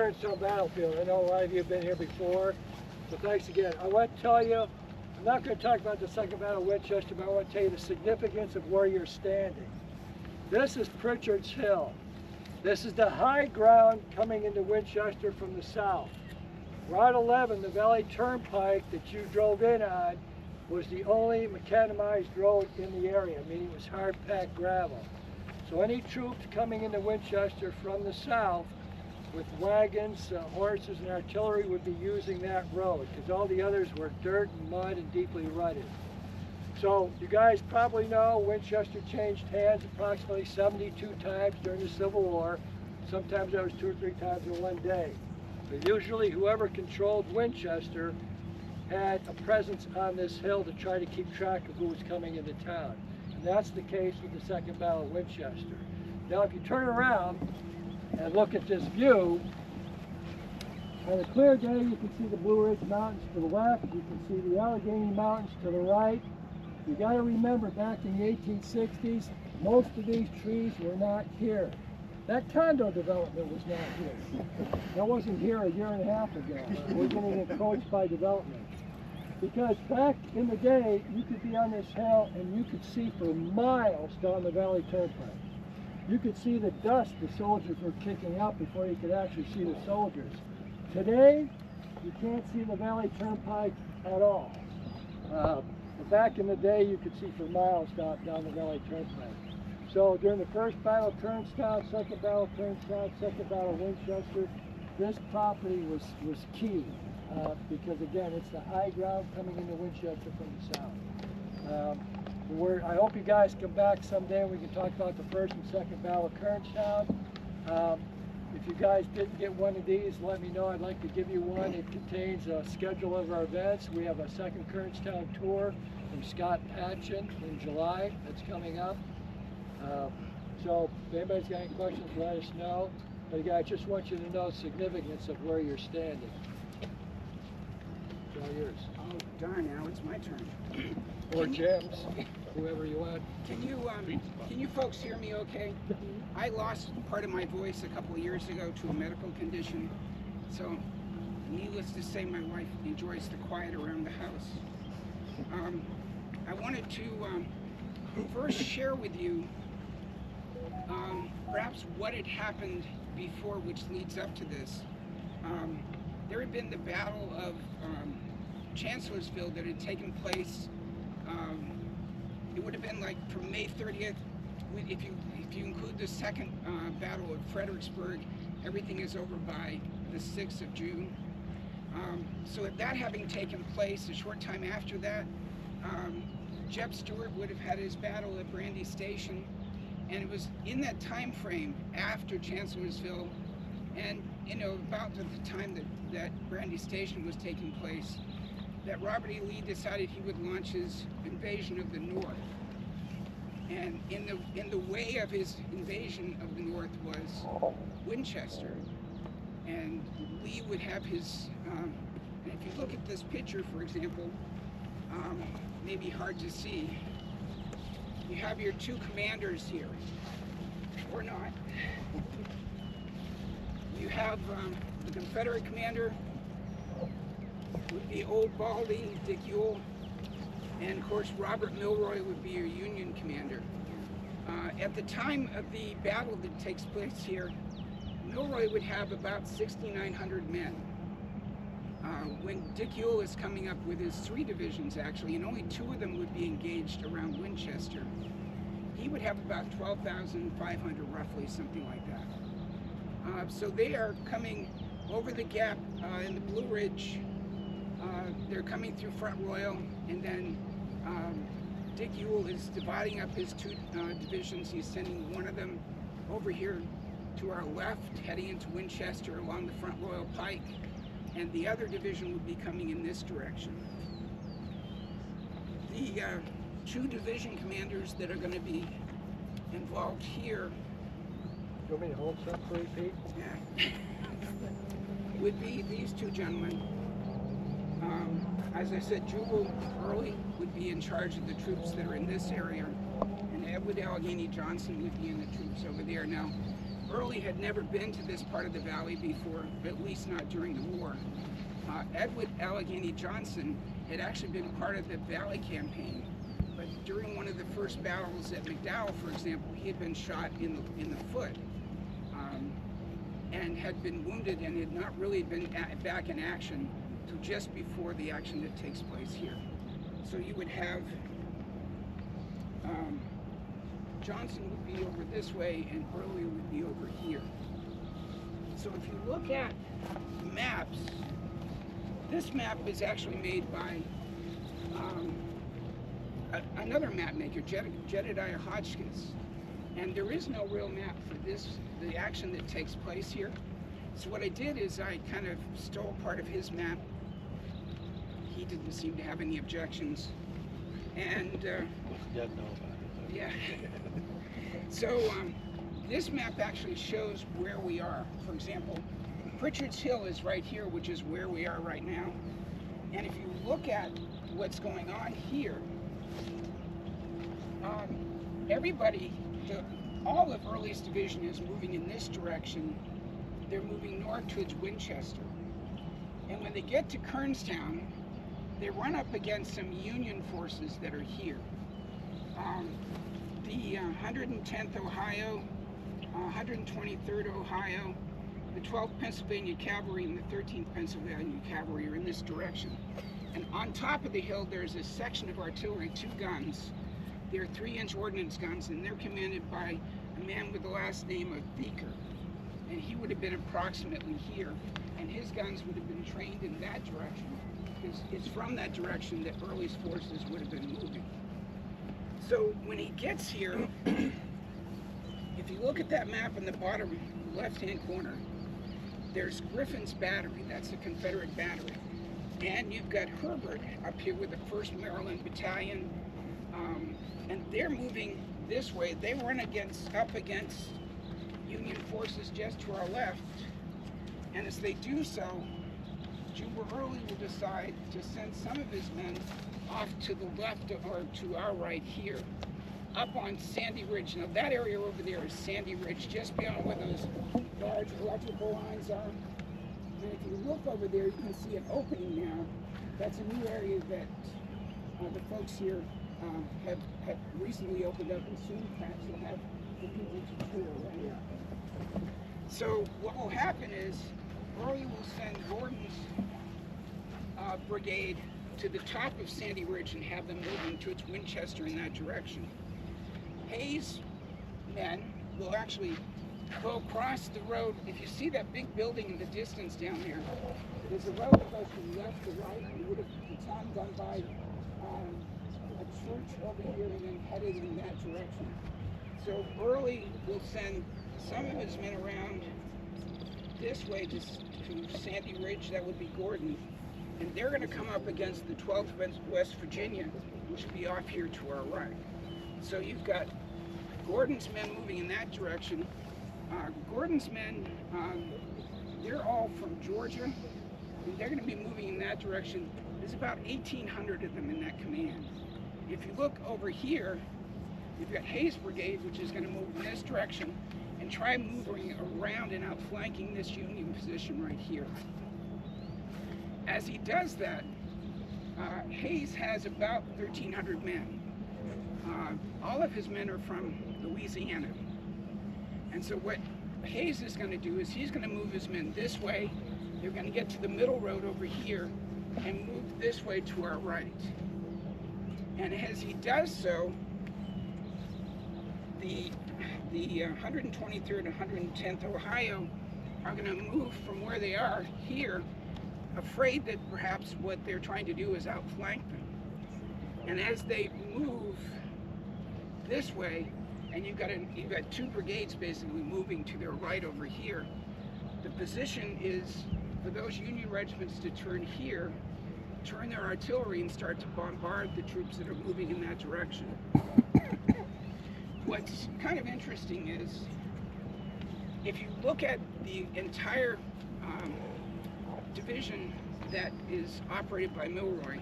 Kernstown Battlefield. I know a lot of you have been here before, so thanks again. I want to tell you, I'm not going to talk about the Second Battle of Winchester, but I want to tell you the significance of where you're standing. This is Pritchard's Hill. This is the high ground coming into Winchester from the south. Route 11, the Valley Turnpike that you drove in on, was the only macadamized road in the area, meaning it was hard-packed gravel. So any troops coming into Winchester from the south with wagons, horses, and artillery would be using that road, because all the others were dirt and mud and deeply rutted. So you guys probably know Winchester changed hands approximately 72 times during the Civil War. Sometimes that was 2 or 3 times in one day. But usually whoever controlled Winchester had a presence on this hill to try to keep track of who was coming into town. And that's the case with the Second Battle of Winchester. Now if you turn around and look at this view, on a clear day you can see the Blue Ridge Mountains to the left, you can see the Allegheny Mountains to the right. You got to remember, back in the 1860s, most of these trees were not here. That condo development was not here. That wasn't here a year and a half ago. We're getting encroached by development. Because back in the day, you could be on this hill and you could see for miles down the Valley Turnpike. You could see the dust the soldiers were kicking up before you could actually see the soldiers. Today, you can't see the Valley Turnpike at all. Back in the day, you could see for miles down the Valley Turnpike. So during the First Battle of Kernstown, Second Battle of Kernstown, Second Battle of Winchester, this property was key because again, it's the high ground coming into Winchester from the south. I hope you guys come back someday and we can talk about the First and Second Battle of Kernstown. If you guys didn't get one of these, let me know. I'd like to give you one. It contains a schedule of our events. We have a second Kernstown tour from Scott Patchen in July that's coming up. So if anybody's got any questions, let us know. But again, I just want you to know the significance of where you're standing. It's all yours. Oh, darn, now it's my turn. Or Jim's, whoever you want. Can you folks hear me okay? I lost part of my voice a couple of years ago to a medical condition. So, needless to say, my wife enjoys the quiet around the house. I wanted to first share with you perhaps what had happened before, which leads up to this. There had been the Battle of Chancellorsville that had taken place. It would have been like from May 30th. If you include the second Battle of Fredericksburg, everything is over by the 6th of June. So that having taken place, a short time after that, Jeb Stuart would have had his battle at Brandy Station, and it was in that time frame after Chancellorsville, and about the time that Brandy Station was taking place, that Robert E. Lee decided he would launch his invasion of the North. And in the way of his invasion of the North was Winchester, and Lee would have his. And if you look at this picture, for example, maybe hard to see. You have your two commanders here, or not. You have the Confederate commander would be Old Baldy, Dick Ewell, and of course Robert Milroy would be your Union commander. At the time of the battle that takes place here, Milroy would have about 6,900 men. When Dick Ewell is coming up with his 3 divisions actually, and only 2 of them would be engaged around Winchester, he would have about 12,500 roughly, something like that. So they are coming over the gap in the Blue Ridge. They're coming through Front Royal, and then Dick Ewell is dividing up his 2 divisions. He's sending one of them over here to our left, heading into Winchester along the Front Royal Pike, and the other division would be coming in this direction. The 2 division commanders that are going to be involved here. You want me to hold something for you, Pete? Yeah. Would be these 2 gentlemen. As I said, Jubal Early would be in charge of the troops that are in this area, and Edward Allegheny Johnson would be in the troops over there. Now, Early had never been to this part of the valley before, at least not during the war. Edward Allegheny Johnson had actually been part of the Valley campaign, but during one of the first battles at McDowell, for example, he had been shot in the foot and had been wounded and had not really been back in action till just before the action that takes place here. So you would have Johnson would be over this way and Early would be over here. So if you look at maps, this map is actually made by another map maker, Jedediah Hotchkiss. And there is no real map for the action that takes place here. So what I did is I kind of stole part of his map. He didn't seem to have any objections. And yeah. So this map actually shows where we are. For example, Pritchard's Hill is right here, which is where we are right now. And if you look at what's going on here, all of Early's division is moving in this direction. They're moving north towards Winchester. And when they get to Kernstown, they run up against some Union forces that are here. The 110th Ohio, 123rd Ohio, the 12th Pennsylvania Cavalry, and the 13th Pennsylvania Cavalry are in this direction. And on top of the hill, there's a section of artillery, 2 guns. They're 3-inch ordnance guns, and they're commanded by a man with the last name of Beaker. And he would have been approximately here, and his guns would have been trained in that direction, because it's from that direction that Early's forces would have been moving. So when he gets here, if you look at that map in the bottom left-hand corner, there's Griffin's battery, that's the Confederate battery. And you've got Herbert up here with the 1st Maryland Battalion, and they're moving this way. They run up against Union forces just to our left, and as they do so, Jubal Early will decide to send some of his men off to the left or to our right here, up on Sandy Ridge. Now that area over there is Sandy Ridge, just beyond where those large electrical lines are. And if you look over there, you can see an opening now. That's a new area that the folks here have recently opened up, and soon perhaps will have the people to tour around. So what will happen is Early will send Gordon's brigade to the top of Sandy Ridge and have them moving towards Winchester in that direction. Hayes' men will actually go across the road. If you see that big building in the distance down there, there's a road that goes from left to right, and you would have the time gone by a church over here and then headed in that direction. So Early will send some of his men around this way to Sandy Ridge. That would be Gordon. And they're going to come up against the 12th West Virginia, which will be off here to our right. So you've got Gordon's men moving in that direction. Gordon's men, they're all from Georgia, and they're going to be moving in that direction. There's about 1,800 of them in that command. If you look over here, you've got Hayes' brigade, which is going to move in this direction and try moving around and outflanking this Union position right here. As he does that, Hayes has about 1,300 men. All of his men are from Louisiana. And so what Hayes is going to do is he's going to move his men this way. They're going to get to the middle road over here and move this way to our right. And as he does so, the 123rd and 110th Ohio are going to move from where they are here, afraid that perhaps what they're trying to do is outflank them. And as they move this way, and you've got 2 brigades basically moving to their right over here, the position is for those Union regiments to turn here, turn their artillery and start to bombard the troops that are moving in that direction. What's kind of interesting is, if you look at the entire division that is operated by Milroy,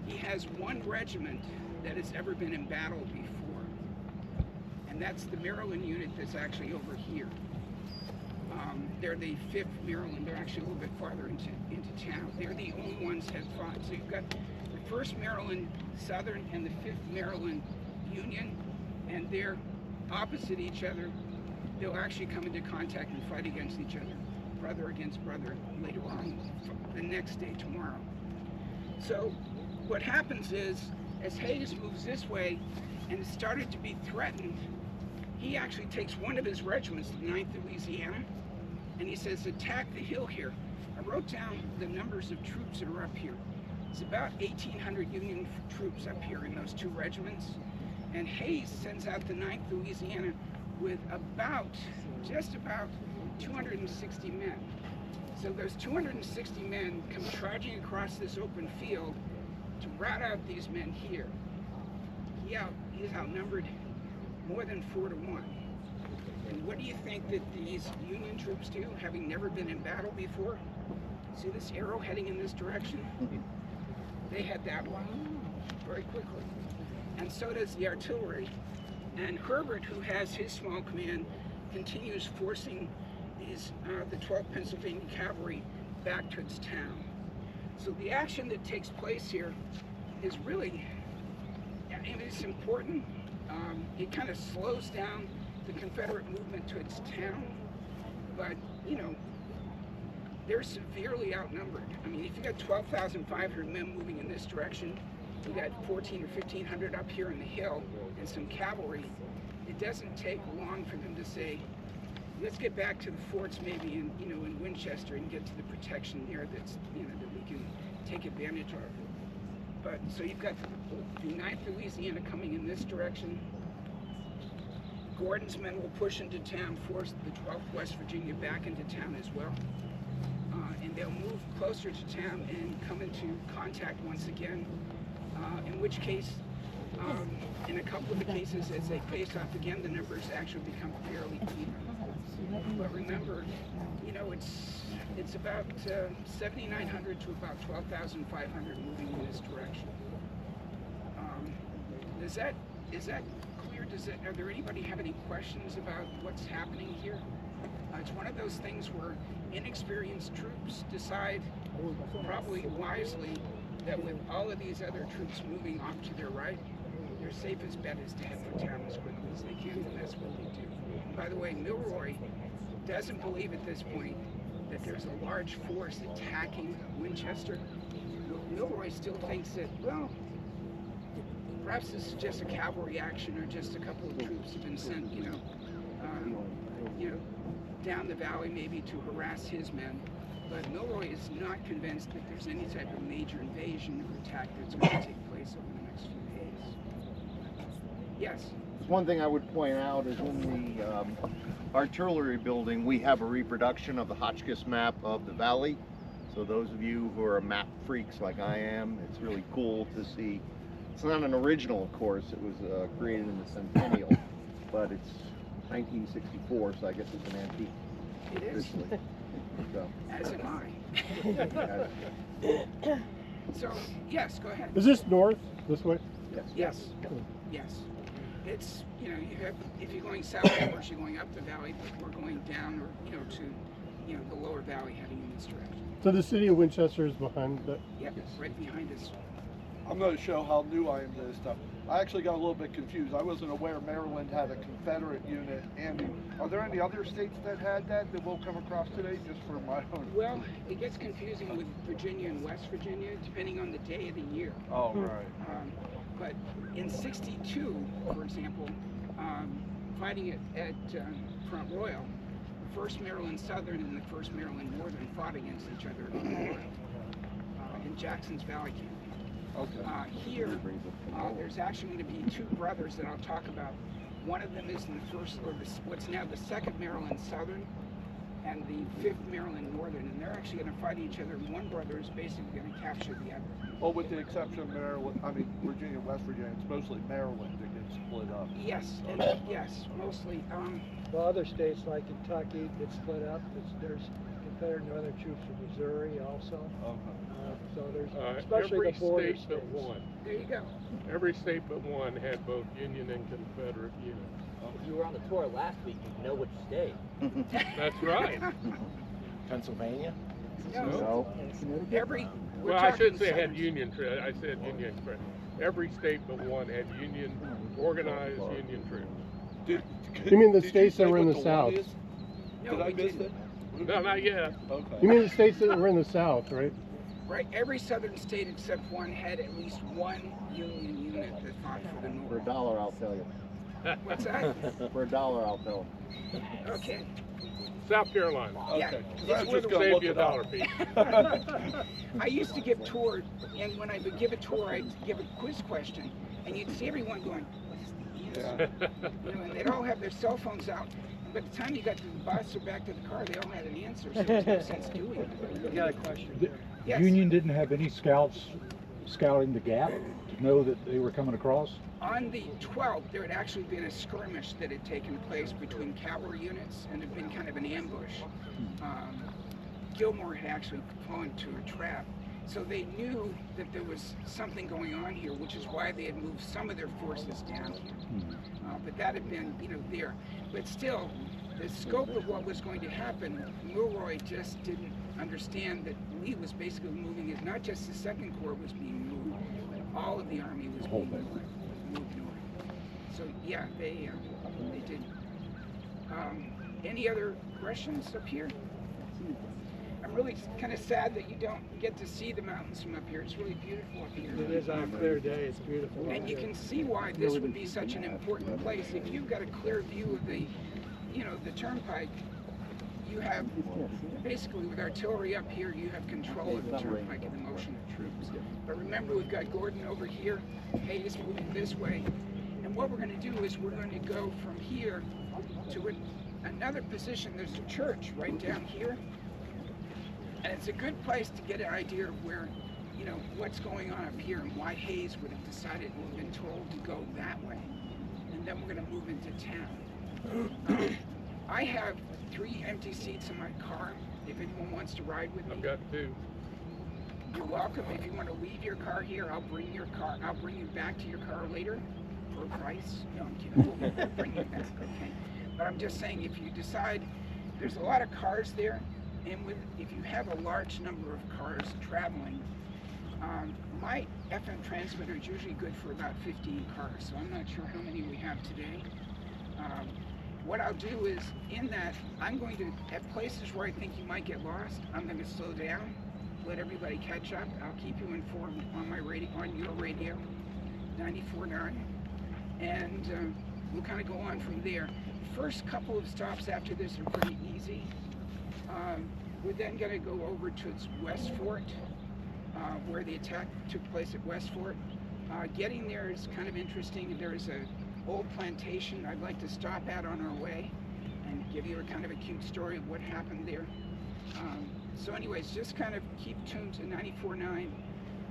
he has 1 regiment that has ever been in battle before. And that's the Maryland unit that's actually over here. they're the 5th Maryland. They're actually a little bit farther into town. They're the only ones that fought. So you've got the 1st Maryland Southern and the 5th Maryland Union, and they're opposite each other. They'll actually come into contact and fight against each other, brother against brother, later on the next day, tomorrow. So what happens is, as Hayes moves this way and is started to be threatened, he actually takes one of his regiments, the 9th Louisiana, and he says, attack the hill here. I wrote down the numbers of troops that are up here. It's about 1,800 Union troops up here in those 2 regiments. And Hayes sends out the 9th Louisiana with just about 260 men. So those 260 men come charging across this open field to rout out these men here. He's outnumbered more than 4 to 1. And what do you think that these Union troops do, having never been in battle before? See this arrow heading in this direction? They head that way very quickly. And so does the artillery. And Herbert, who has his small command, continues forcing the 12th Pennsylvania Cavalry back towards town. So the action that takes place here is really, I mean, it's important. It kind of slows down the Confederate movement towards town, but you know, they're severely outnumbered. I mean, if you got 12,500 men moving in this direction, you got 1,400 or 1,500 up here in the hill and some cavalry, it doesn't take long for them to say, let's get back to the forts maybe in Winchester and get to the protection there that's, that we can take advantage of. But so you've got the 9th Louisiana coming in this direction. Gordon's men will push into town, force the 12th West Virginia back into town as well. And they'll move closer to town and come into contact once again, in which case, in a couple of the cases, as they face off again, the numbers actually become fairly even. But remember, it's about 7,900 to about 12,500 moving in this direction. Is that clear? Are there anybody have any questions about what's happening here? It's one of those things where inexperienced troops decide, probably wisely, that with all of these other troops moving off to their right, their safest bet is to head for town as quickly as they can, and that's what they do. By the way, Milroy doesn't believe at this point that there's a large force attacking Winchester. Milroy still thinks that, well, perhaps this is just a cavalry action or just a couple of troops have been sent, down the valley maybe to harass his men. But Milroy is not convinced that there's any type of major invasion or attack that's going to take place over the next few days. Yes? One thing I would point out is in the artillery building, we have a reproduction of the Hotchkiss map of the valley. So those of you who are map freaks like I am, it's really cool to see. It's not an original, of course. It was created in the centennial, but it's 1964, so I guess it's an antique. It is. So. As am I. So, yes, go ahead. Is this north, this way? Yes. Yes. Yes. It's, you have, if you're going south, of course, you're going up the valley, but we're going down or, to, the lower valley heading in this direction. So the city of Winchester is behind that? Yep, right behind us. I'm going to show how new I am to this stuff. I actually got a little bit confused. I wasn't aware Maryland had a Confederate unit. Andy, are there any other states that had that we'll come across today, just for my own? Well, it gets confusing with Virginia and West Virginia, depending on the day of the year. Oh, right. But in '62, for example, fighting at Front Royal, the 1st Maryland Southern and the 1st Maryland Northern fought against each other in Jackson's Valley Camp. Okay. Here, there's actually going to be 2 brothers that I'll talk about. One of them is in the what's now the 2nd Maryland Southern and the 5th Maryland Northern, and they're actually going to fight each other, and one brother is basically going to capture the other. Well, with the exception of Maryland, Virginia and West Virginia, it's mostly Maryland that gets split up. Yes, yes, mostly. Well, other states like Kentucky get split up. There's Confederate Northern troops from Missouri also. Okay. So there's especially the border states. Every state but one. There you go. Every state but one had both Union and Confederate units. If you were on the tour last week, you'd know which state. That's right. Pennsylvania? No. Well, I shouldn't say had union troops. I said union troops. Every state but one had organized union troops. You mean the Did states say that were in what the one South? is? No, Did I we miss didn't. it? No, not yet. Okay. You mean the states that were in the South, right? Right, every southern state except one had at least one union unit that fought for the For North. $1, I'll tell you. What's that? For $1, I'll tell them. Okay. South Carolina. Yeah. Okay. 'Cause It's I was where just the- gonna Save look you a it up. dollar piece. I used to give tours, and when I would give a tour, I'd give a quiz question, and you'd see everyone going, "What's the answer?" You know, and they'd all have their cell phones out. And by the time you got to the bus or back to the car, they all had an answer, so there was no sense doing it. You got a question? The Yes. Union didn't have any scouts scouting the gap to know that they were coming across? On the 12th, there had actually been a skirmish that had taken place between cavalry units, and it had been kind of an ambush. Gilmore had actually fallen to a trap. So they knew that there was something going on here, which is why they had moved some of their forces down here. But that had been, there. But still, the scope of what was going to happen, Milroy just didn't understand that Lee was basically moving it. Not just the Second Corps was being moved, but all of the Army was being moved north. So yeah, they did. Any other questions up here? I'm really kind of sad that you don't get to see the mountains from up here. It's really beautiful up here. It is on a clear day, it's beautiful. And you can see why this would be such an important place. If you've got a clear view of the, the turnpike, you have, basically with artillery up here, you have control of the turnpike and the motion of troops. But remember, we've got Gordon over here, Hayes moving this way. And what we're going to do is we're going to go from here to another position. There's a church right down here. And it's a good place to get an idea of where, what's going on up here and why Hayes would have decided and been told to go that way. And then we're going to move into town. I have 3 empty seats in my car. If anyone wants to ride with me, I've got 2. you're welcome. If you want to leave your car here, I'll bring your car. I'll bring you back to your car later for a price. No, I'm kidding. I'll bring you back, okay? But I'm just saying, if you decide, there's a lot of cars there. And if you have a large number of cars traveling, my FM transmitter is usually good for about 15 cars, so I'm not sure how many we have today. What I'll do is, in that, I'm going to, at places where I think you might get lost, I'm going to slow down, let everybody catch up. I'll keep you informed on my radio, on your radio, 94.9, and we'll kind of go on from there. First couple of stops after this are pretty easy. We're then going to go over to West Fort, where the attack took place at West Fort. Getting there is kind of interesting. There's an old plantation I'd like to stop at on our way and give you a kind of a cute story of what happened there. So anyways, just kind of keep tuned to 94.9.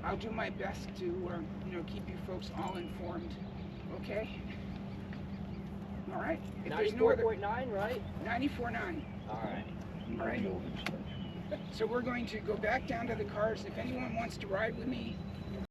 I'll do my best to keep you folks all informed. Okay? All right? If there's no other- 94.9, right? 94.9. All right. All right. So we're going to go back down to the cars. If anyone wants to ride with me,